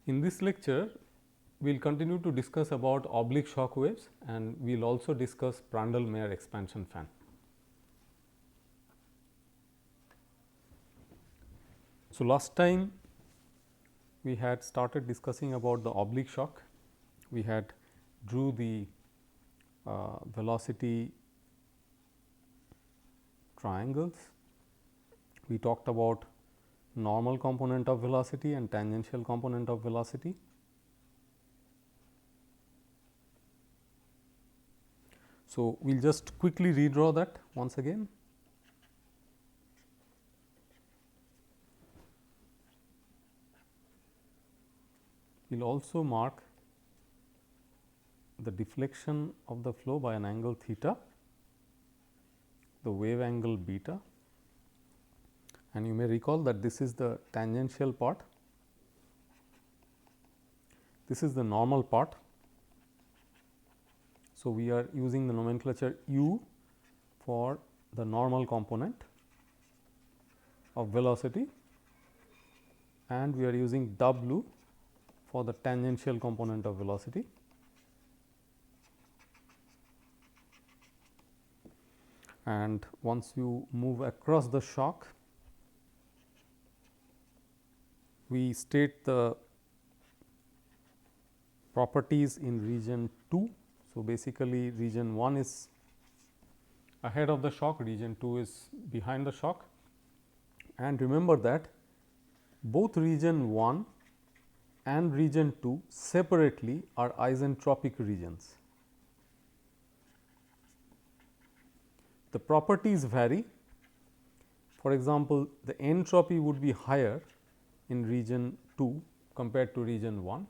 In this lecture, we will continue to discuss about oblique shock waves, and we will also discuss Prandtl Meyer expansion fan. So, last time we had started discussing about the oblique shock. We had drew the velocity triangles. We talked about normal component of velocity and tangential component of velocity. So, we will just quickly redraw that once again. We will also mark the deflection of the flow by an angle theta, the wave angle beta, and you may recall that this is the tangential part, this is the normal part. So, we are using the nomenclature u for the normal component of velocity, and we are using w for the tangential component of velocity. And once you move across the shock, we state the properties in region 2. So, basically region 1 is ahead of the shock, region 2 is behind the shock, and remember that both region 1 and region 2 separately are isentropic regions. The properties vary. For example, the entropy would be higher in region 2 compared to region 1.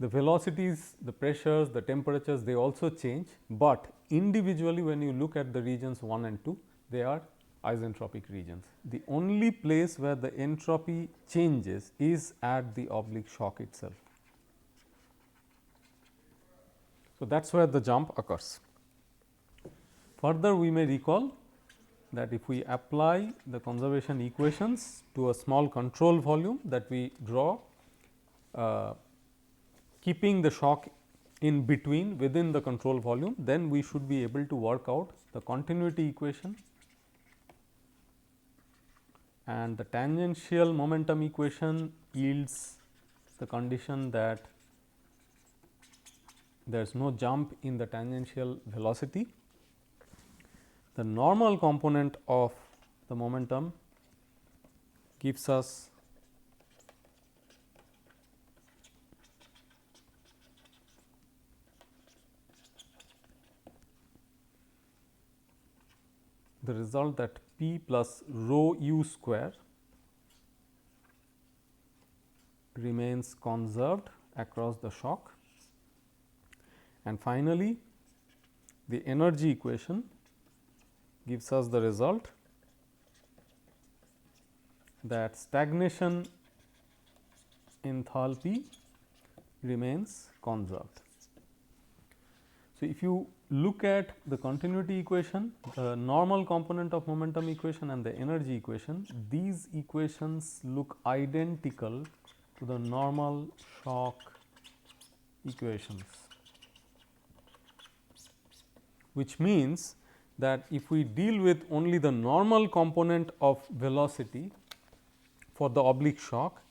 The velocities, the pressures, the temperatures, they also change, but individually when you look at the regions 1 and 2, they are isentropic regions. The only place where the entropy changes is at the oblique shock itself. So, that is where the jump occurs. Further, we may recall that if we apply the conservation equations to a small control volume that we draw, keeping the shock in between within the control volume, then we should be able to work out the continuity equation and the tangential momentum equation yields the condition that there is no jump in the tangential velocity. The normal component of the momentum gives us the result that P plus rho u square remains conserved across the shock, and finally, the energy equation gives us the result that stagnation enthalpy remains conserved. So, if you look at the continuity equation, the normal component of momentum equation and the energy equation, these equations look identical to the normal shock equations, which means that if we deal with only the normal component of velocity for the oblique shock,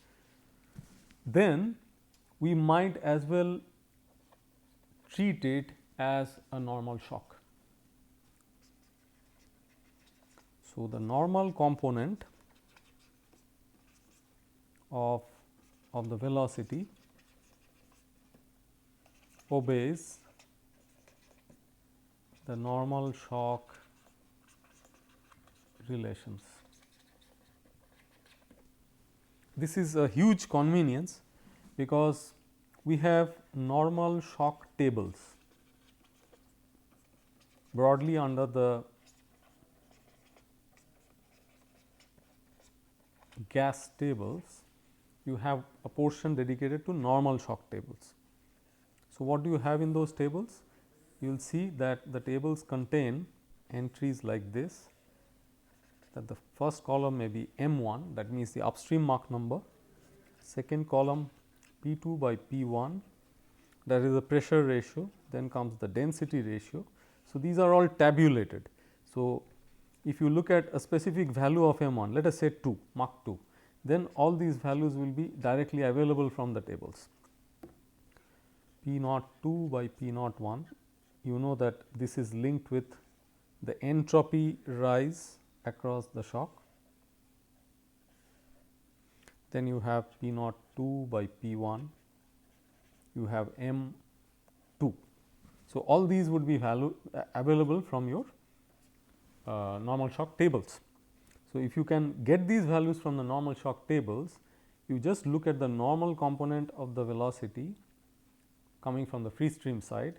then we might as well treat it as a normal shock. So, the normal component of the velocity obeys the normal shock relations. This is a huge convenience, because we have normal shock tables broadly under the gas tables. You have a portion dedicated to normal shock tables. So, what do you have in those tables? You will see that the tables contain entries like this, that the first column may be M1, that means the upstream Mach number, second column P2 by P1, that is the pressure ratio, then comes the density ratio. So, these are all tabulated. So, if you look at a specific value of M1, let us say 2, Mach 2, then all these values will be directly available from the tables. P naught 2 by P naught 1, you know that this is linked with the entropy rise across the shock. Then you have P naught 2 by P 1, you have M 2. So, all these would be available from your normal shock tables. So, if you can get these values from the normal shock tables, you just look at the normal component of the velocity coming from the free stream side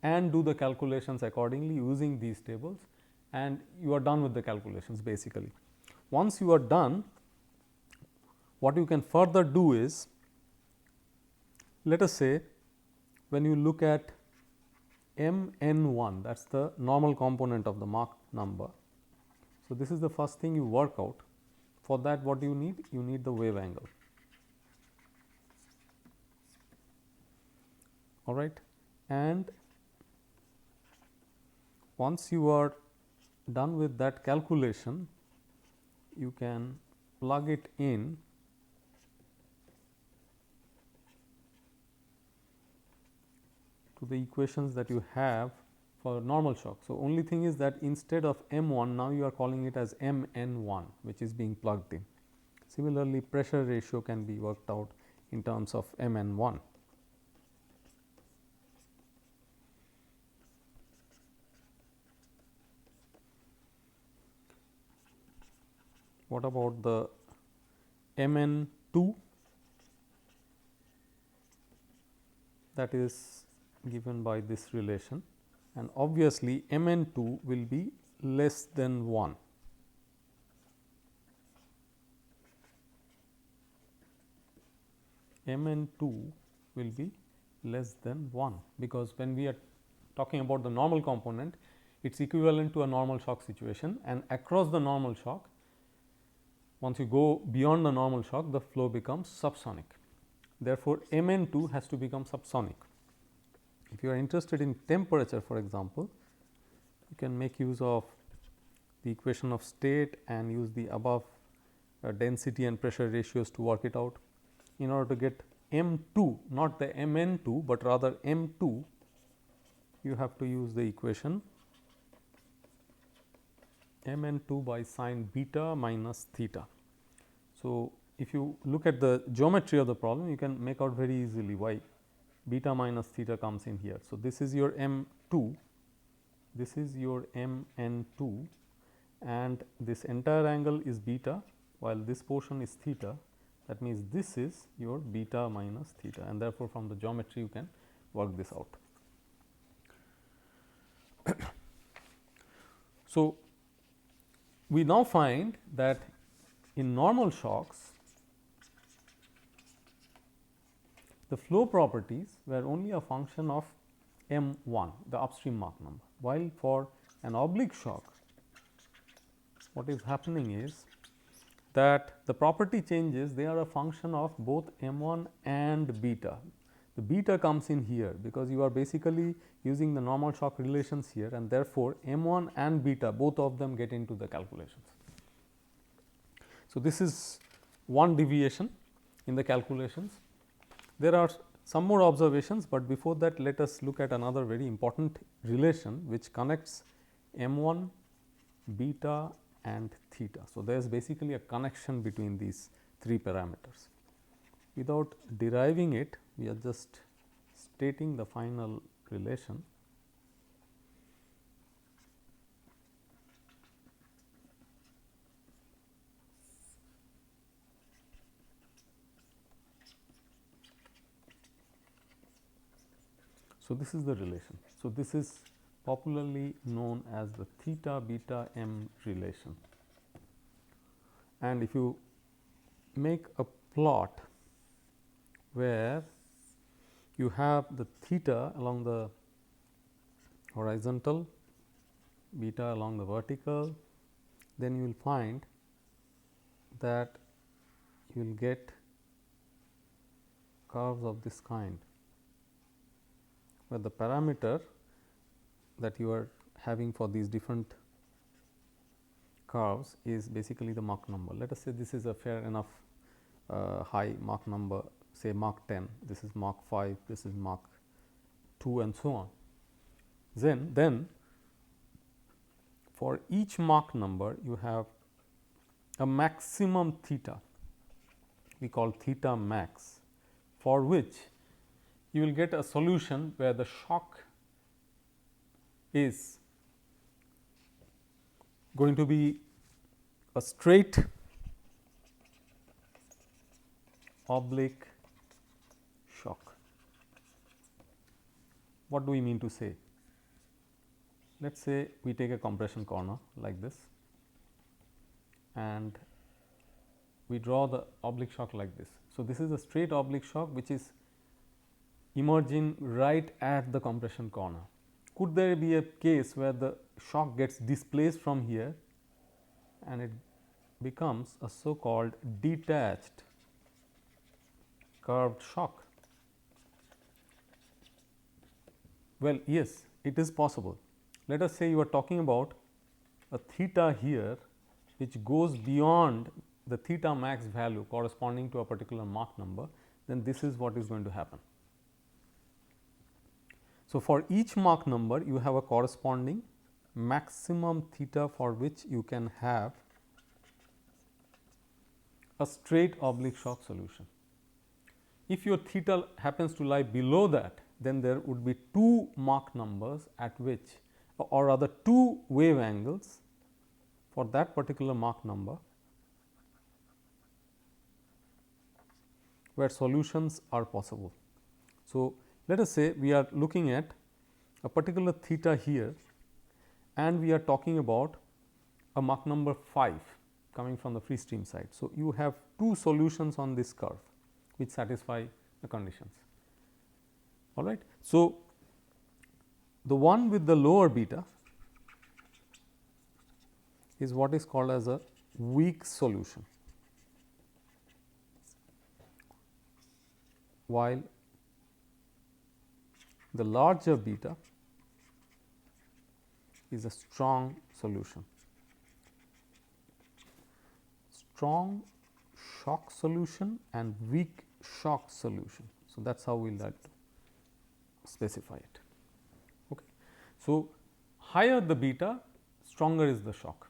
and do the calculations accordingly using these tables, and you are done with the calculations basically. Once you are done, what you can further do is, let us say when you look at M n 1, that is the normal component of the Mach number. So, this is the first thing you work out. For that, what do you need? You need the wave angle. All right. And once you are done with that calculation, you can plug it in to the equations that you have for normal shock. So, only thing is that instead of M 1, now you are calling it as M n 1, which is being plugged in. Similarly, pressure ratio can be worked out in terms of M n 1. What about the M n 2? That is given by this relation, and obviously M n 2 will be less than 1. M n 2 will be less than 1, because when we are talking about the normal component, it is equivalent to a normal shock situation, and across the normal shock, once you go beyond the normal shock, the flow becomes subsonic. Therefore, M n 2 has to become subsonic. If you are interested in temperature, for example, you can make use of the equation of state and use the above density and pressure ratios to work it out. In order to get M 2, not the M n 2, but rather M 2, you have to use the equation M n 2 by sine beta minus theta. So, if you look at the geometry of the problem, you can make out very easily why beta minus theta comes in here. So, this is your M 2, this is your M n 2, and this entire angle is beta, while this portion is theta. That means, this is your beta minus theta, and therefore, from the geometry you can work this out. So, we now find that in normal shocks, the flow properties were only a function of M 1, the upstream Mach number, while for an oblique shock, what is happening is that the property changes, they are a function of both M 1 and beta. The beta comes in here, because you are basically using the normal shock relations here, and therefore, M 1 and beta, both of them get into the calculations. So, this is one deviation in the calculations. There are some more observations, but before that, let us look at another very important relation which connects M 1, beta and theta. So, there is basically a connection between these three parameters. Without deriving it, we are just stating the final relation. So, this is the relation. So, this is popularly known as the theta beta m relation. And if you make a plot where you have the theta along the horizontal, beta along the vertical, then you will find that you will get curves of this kind, where the parameter that you are having for these different curves is basically the Mach number. Let us say this is a fair enough high Mach number, say Mach 10, this is Mach 5, this is Mach 2 and so on. Then for each Mach number you have a maximum theta, we call theta max, for which you will get a solution where the shock is going to be a straight oblique shock. What do we mean to say? Let us say we take a compression corner like this and we draw the oblique shock like this. So, this is a straight oblique shock which is emerging right at the compression corner. Could there be a case where the shock gets displaced from here and it becomes a so called detached curved shock? Well, yes, it is possible. Let us say you are talking about a theta here which goes beyond the theta max value corresponding to a particular Mach number, then this is what is going to happen. So, for each Mach number you have a corresponding maximum theta for which you can have a straight oblique shock solution. If your theta happens to lie below that, then there would be two Mach numbers at which, or rather two wave angles for that particular Mach number where solutions are possible. So, let us say we are looking at a particular theta here and we are talking about a Mach number 5 coming from the free stream side. So, you have two solutions on this curve which satisfy the conditions, all right. So, the one with the lower beta is what is called as a weak solution, while the larger beta is a strong solution. Strong shock solution and weak shock solution. So, that is how we will like to specify it. Okay. So, higher the beta, stronger is the shock.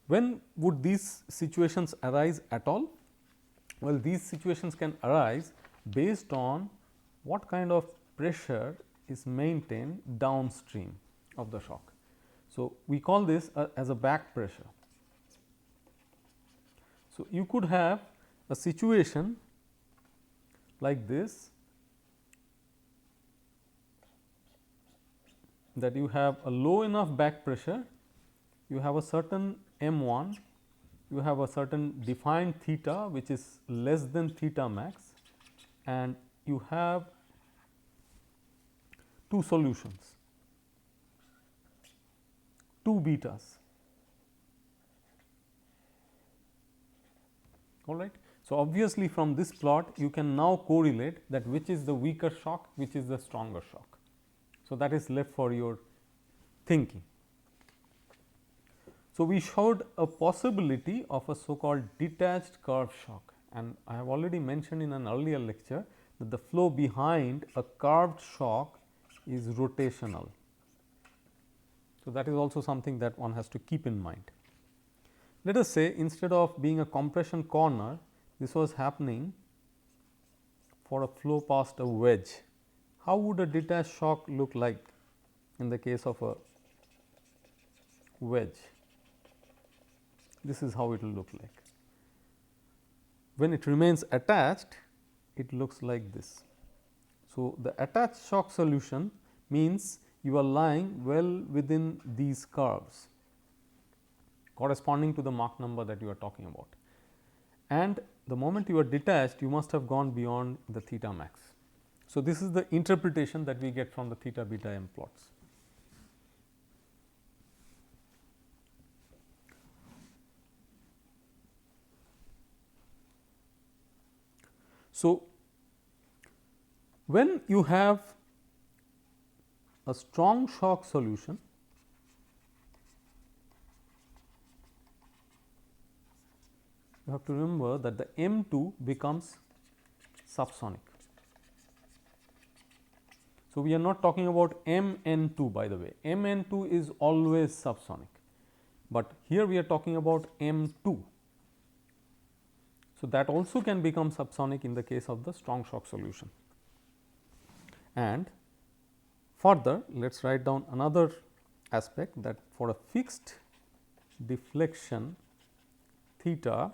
When would these situations arise at all? Well, these situations can arise based on what kind of pressure is maintained downstream of the shock. So, we call this as a back pressure. So, you could have a situation like this, that you have a low enough back pressure, you have a certain m1, you have a certain defined theta which is less than theta max, and you have two solutions, two betas, all right. So, obviously, from this plot you can now correlate that which is the weaker shock, which is the stronger shock. So, that is left for your thinking. So, we showed a possibility of a so called detached curved shock, and I have already mentioned in an earlier lecture that the flow behind a curved shock is rotational. So, that is also something that one has to keep in mind. Let us say instead of being a compression corner, this was happening for a flow past a wedge. How would a detached shock look like in the case of a wedge? This is how it will look like. When it remains attached, it looks like this. So, the attached shock solution means you are lying well within these curves corresponding to the Mach number that you are talking about, and the moment you are detached you must have gone beyond the theta max. So, this is the interpretation that we get from the theta beta m plots. So, when you have a strong shock solution, you have to remember that the M2 becomes subsonic. So, we are not talking about Mn2, by the way, Mn2 is always subsonic, but here we are talking about M2. So, that also can become subsonic in the case of the strong shock solution. And further, let us write down another aspect, that for a fixed deflection theta,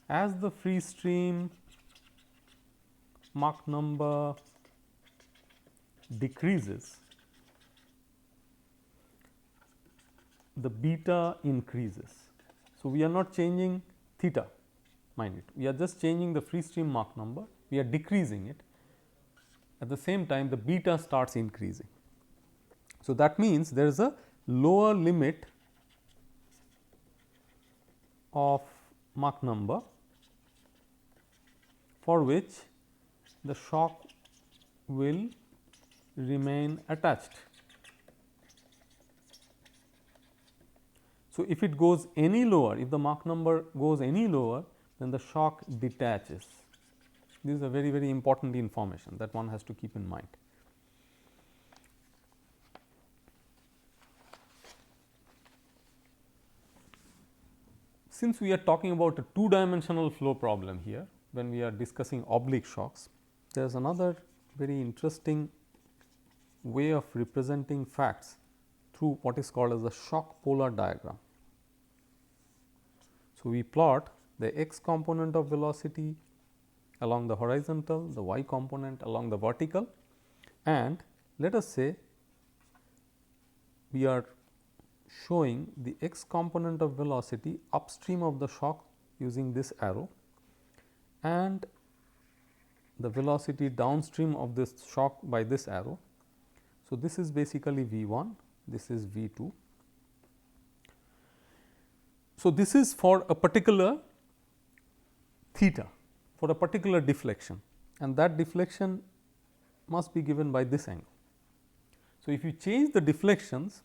as the free stream Mach number decreases, the beta increases. So, we are not changing theta, mind it, we are just changing the free stream Mach number, we are decreasing it. At the same time, the beta starts increasing. So, that means there is a lower limit of Mach number for which the shock will remain attached. So, if it goes any lower, if the Mach number goes any lower, then the shock detaches. This is a very, very important information that one has to keep in mind. Since we are talking about a two-dimensional flow problem here, when we are discussing oblique shocks, there is another very interesting way of representing facts through what is called as the shock polar diagram. So, we plot the x component of velocity along the horizontal, the y component along the vertical, and let us say we are showing the x component of velocity upstream of the shock using this arrow, and the velocity downstream of this shock by this arrow. So, this is basically V1, this is V2. So, this is for a particular theta, for a particular deflection, and that deflection must be given by this angle. So, if you change the deflections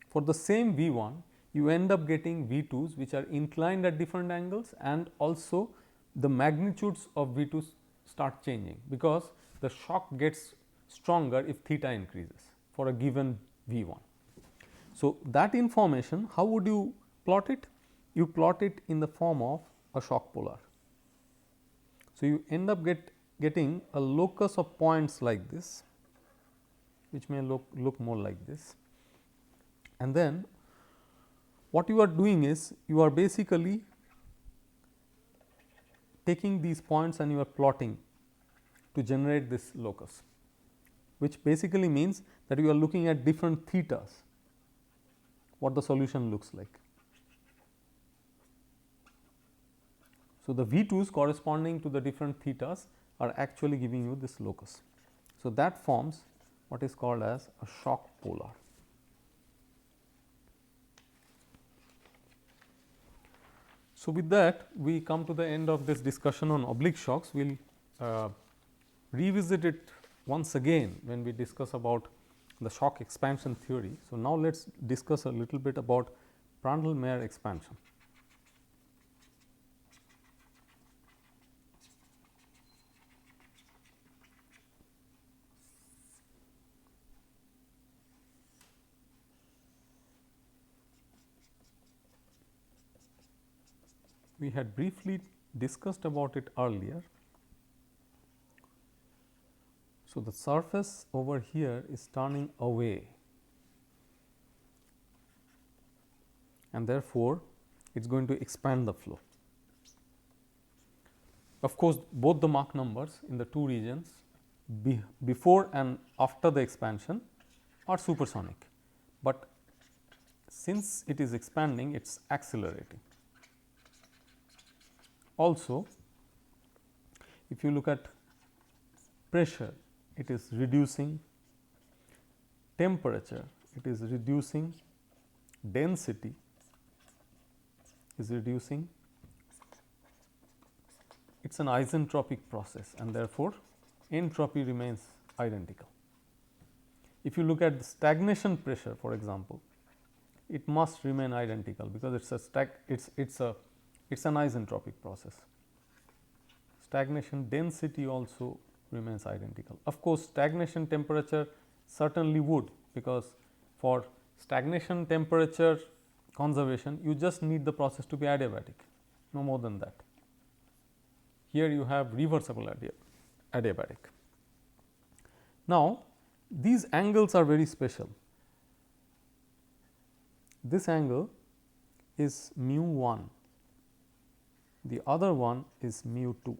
for the same V1, you end up getting V2s which are inclined at different angles, and also the magnitudes of V2s start changing, because the shock gets stronger if theta increases for a given V1. So, that information, how would you plot it? You plot it in the form of a shock polar. So, you end up getting a locus of points like this, which may look more like this, and then what you are doing is you are basically taking these points and you are plotting to generate this locus, which basically means that you are looking at different thetas, what the solution looks like. So, the V2s corresponding to the different thetas are actually giving you this locus. So, that forms what is called as a shock polar. So, with that we come to the end of this discussion on oblique shocks. We will revisit it once again when we discuss about the shock expansion theory. So, now let us discuss a little bit about Prandtl Meyer expansion. We had briefly discussed about it earlier. So, the surface over here is turning away, and therefore, it is going to expand the flow. Of course, both the Mach numbers in the two regions before and after the expansion are supersonic, but since it is expanding, it is accelerating. Also, if you look at pressure, it is reducing, temperature, it is reducing, density is reducing. It is an isentropic process and therefore, entropy remains identical. If you look at the stagnation pressure, for example, it must remain identical, because it is an isentropic process. Stagnation density also remains identical. Of course, stagnation temperature certainly would, because for stagnation temperature conservation you just need the process to be adiabatic, no more than that. Here you have reversible adiabatic. Now, these angles are very special. This angle is mu 1, the other one is mu 2.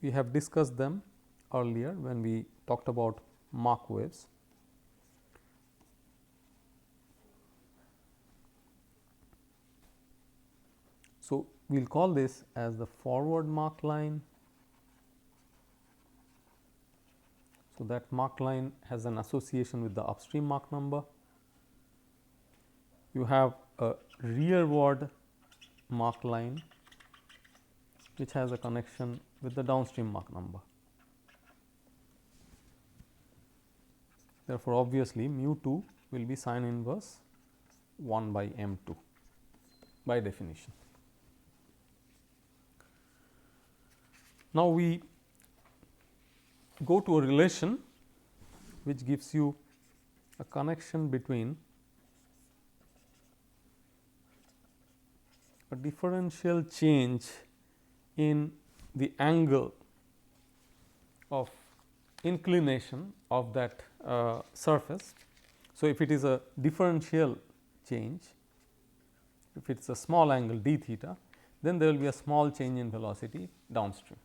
We have discussed them earlier when we talked about Mach waves. So, we will call this as the forward Mach line. So, that Mach line has an association with the upstream Mach number. You have a rearward Mach line which has a connection with the downstream Mach number. Therefore, obviously, mu 2 will be sin inverse 1 by m 2 by definition. Now, we go to a relation which gives you a connection between a differential change in the angle of inclination of that surface. So, if it is a differential change, if it is a small angle d theta, then there will be a small change in velocity downstream.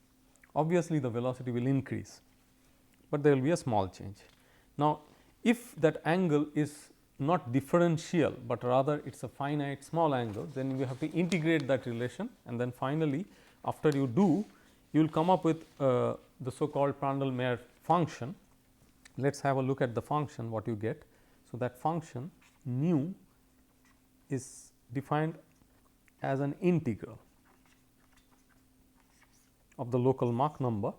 Obviously, the velocity will increase, but there will be a small change. Now, if that angle is not differential, but rather it is a finite small angle, then you have to integrate that relation, and then finally, after you do, you will come up with the so called Prandtl Meyer function. Let us have a look at the function, what you get. So, that function nu is defined as an integral of the local Mach number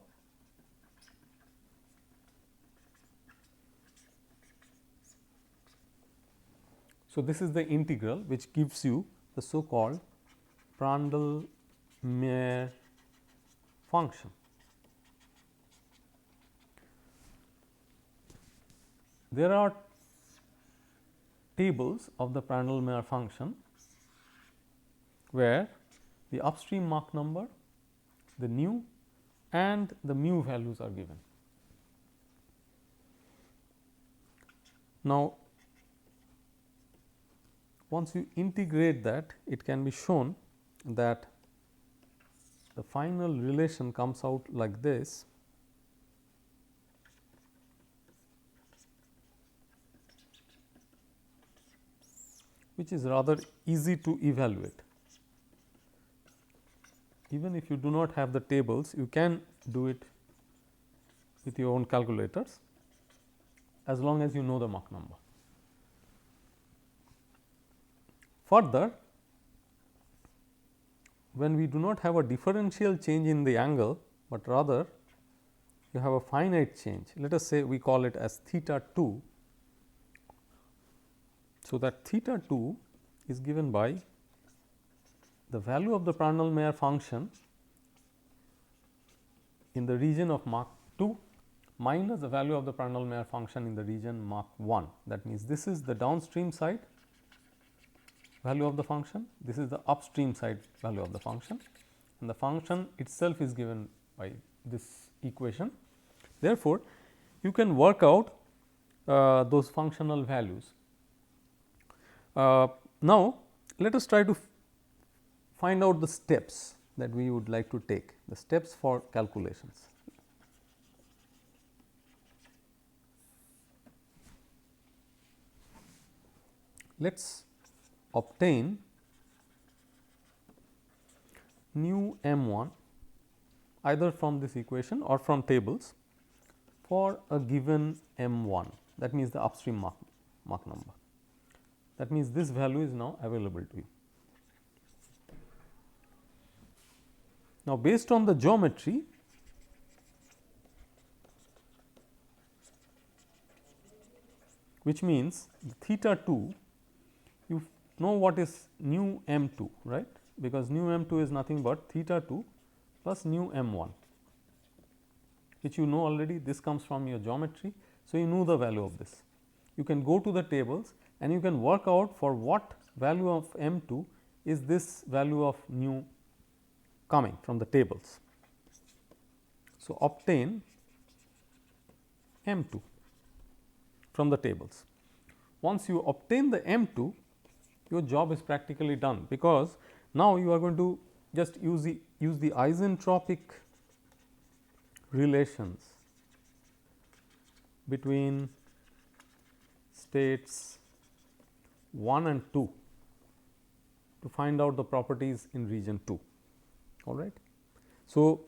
So, this is the integral which gives you the so called Prandtl Meyer function. There are tables of the Prandtl Meyer function where the upstream Mach number, the nu and the mu values are given. Now, once you integrate that, it can be shown that the final relation comes out like this. Which is rather easy to evaluate. Even if you do not have the tables, you can do it with your own calculators, as long as you know the Mach number. Further, when we do not have a differential change in the angle, but rather you have a finite change, let us say we call it as theta 2. So, that theta 2 is given by the value of the Prandtl Meyer function in the region of Mach 2 minus the value of the Prandtl Meyer function in the region Mach 1. That means, this is the downstream side value of the function, this is the upstream side value of the function, and the function itself is given by this equation. Therefore, you can work out those functional values. Now, let us try to find out the steps that we would like to take, the steps for calculations. Let us obtain nu m1 either from this equation or from tables for a given m1, that means the upstream Mach number. That means this value is now available to you. Now, based on the geometry, which means theta 2, you know what is nu m2, right, because nu m2 is nothing but theta 2 plus nu m1, which you know already, this comes from your geometry. So, you know the value of this. You can go to the tables and you can work out for what value of m2 is this value of nu coming from the tables. So, obtain m2 from the tables. Once you obtain the m2, your job is practically done, because now you are going to just use the isentropic relations between states 1 and 2 to find out the properties in region 2. All right. So,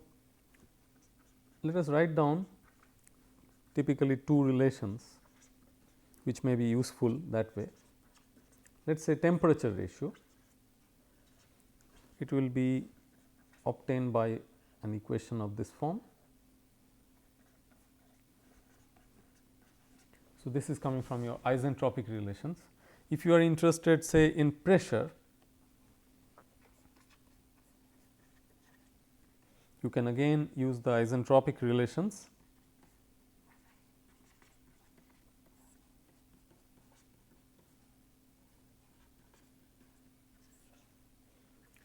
let us write down typically two relations which may be useful that way. Let us say temperature ratio, it will be obtained by an equation of this form. So, this is coming from your isentropic relations. If you are interested say in pressure, you can again use the isentropic relations.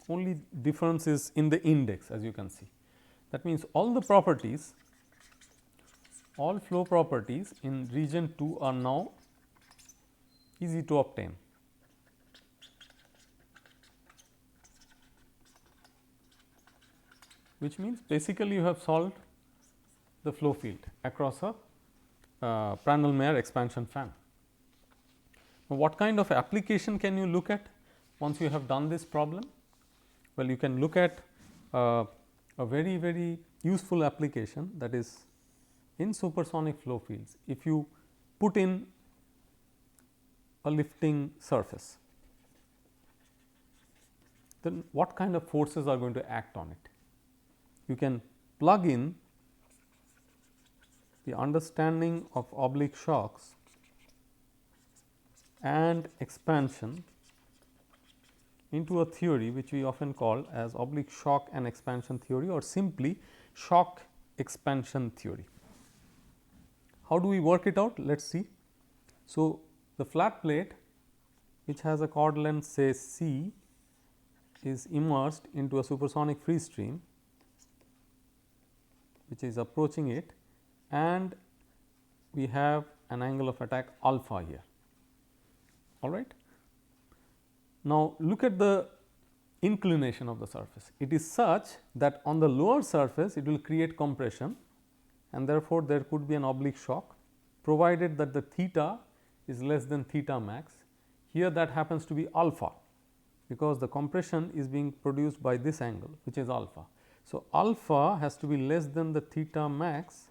Only difference is in the index, as you can see. That means, all the properties, all flow properties in region 2 are now easy to obtain. Which means, basically you have solved the flow field across a Prandtl Meyer expansion fan. Now, what kind of application can you look at once you have done this problem? Well, you can look at a very useful application, that is in supersonic flow fields. If you put in a lifting surface, then what kind of forces are going to act on it? You can plug in the understanding of oblique shocks and expansion into a theory which we often call as oblique shock and expansion theory, or simply shock expansion theory. How do we work it out? Let us see. So, the flat plate which has a chord length say c is immersed into a supersonic free stream which is approaching it, and we have an angle of attack alpha here. All right. Now, look at the inclination of the surface. It is such that on the lower surface it will create compression, and therefore, there could be an oblique shock, provided that the theta is less than theta max. Here that happens to be alpha, because the compression is being produced by this angle, which is alpha. So, alpha has to be less than the theta max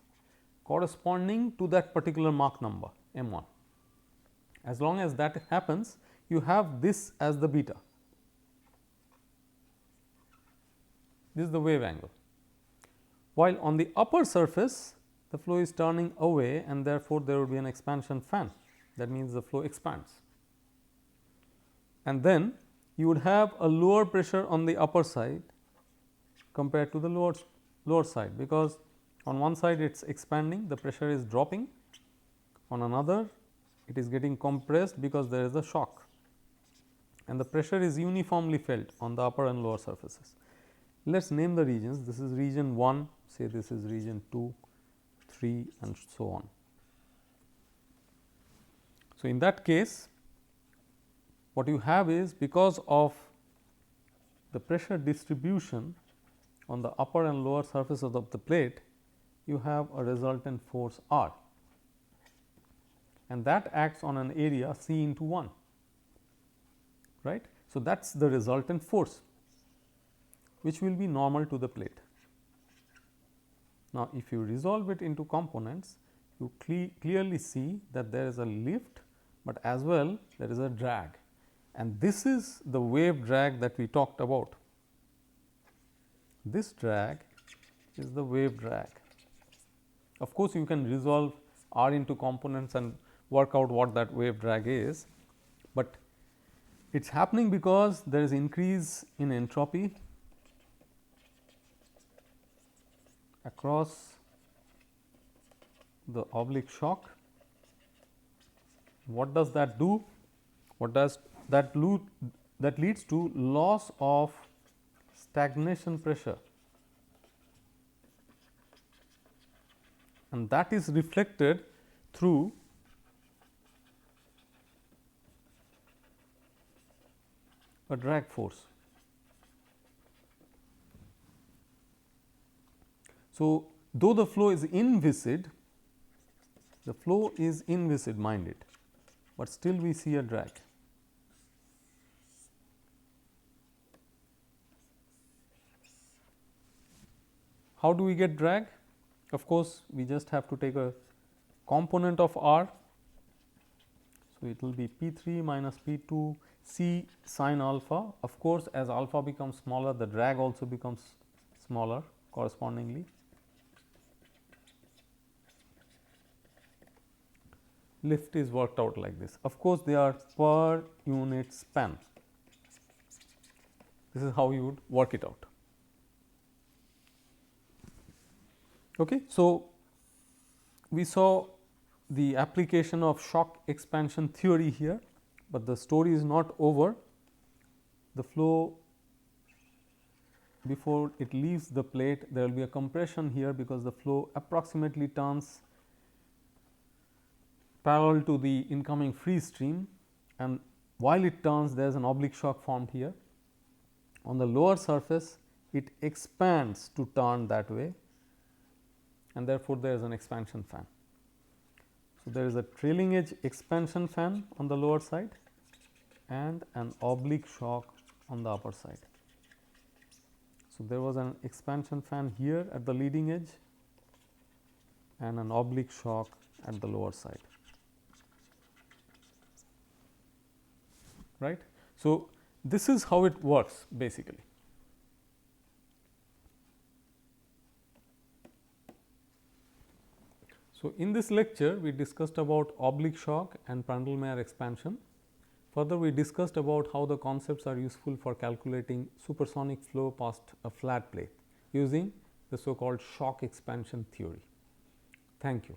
corresponding to that particular Mach number m1. As long as that happens, you have this as the beta. This is the wave angle. While on the upper surface, the flow is turning away, and therefore, there will be an expansion fan. That means, the flow expands. And then you would have a lower pressure on the upper side compared to the lower side, because on one side it is expanding, the pressure is dropping, on another it is getting compressed because there is a shock, and the pressure is uniformly felt on the upper and lower surfaces. Let us name the regions. This is region 1, say this is region 2, 3 and so on. So, in that case, what you have is, because of the pressure distribution on the upper and lower surfaces of the plate, you have a resultant force R, and that acts on an area C into 1, right. So, that is the resultant force, which will be normal to the plate. Now, if you resolve it into components, you clearly see that there is a lift, but as well there is a drag, and this is the wave drag that we talked about. This drag is the wave drag. Of course, you can resolve R into components and work out what that wave drag is, but it is happening because there is increase in entropy across the oblique shock. What does that do? What does that do? That leads to loss of stagnation pressure, and that is reflected through a drag force. So, though the flow is inviscid, mind it, but still we see a drag. How do we get drag? Of course, we just have to take a component of R. So, it will be P 3 minus P 2 C sin alpha. Of course, as alpha becomes smaller, the drag also becomes smaller correspondingly. Lift is worked out like this. Of course, they are per unit span. This is how you would work it out. Okay. So, we saw the application of shock expansion theory here, but the story is not over. The flow, before it leaves the plate, there will be a compression here, because the flow approximately turns parallel to the incoming free stream, and while it turns, there is an oblique shock formed here. On the lower surface, it expands to turn that way, and therefore, there is an expansion fan. So, there is a trailing edge expansion fan on the lower side and an oblique shock on the upper side. So, there was an expansion fan here at the leading edge and an oblique shock at the lower side, right. So, this is how it works basically. So, in this lecture we discussed about oblique shock and Prandtl Meyer expansion. Further, we discussed about how the concepts are useful for calculating supersonic flow past a flat plate using the so called shock expansion theory. Thank you.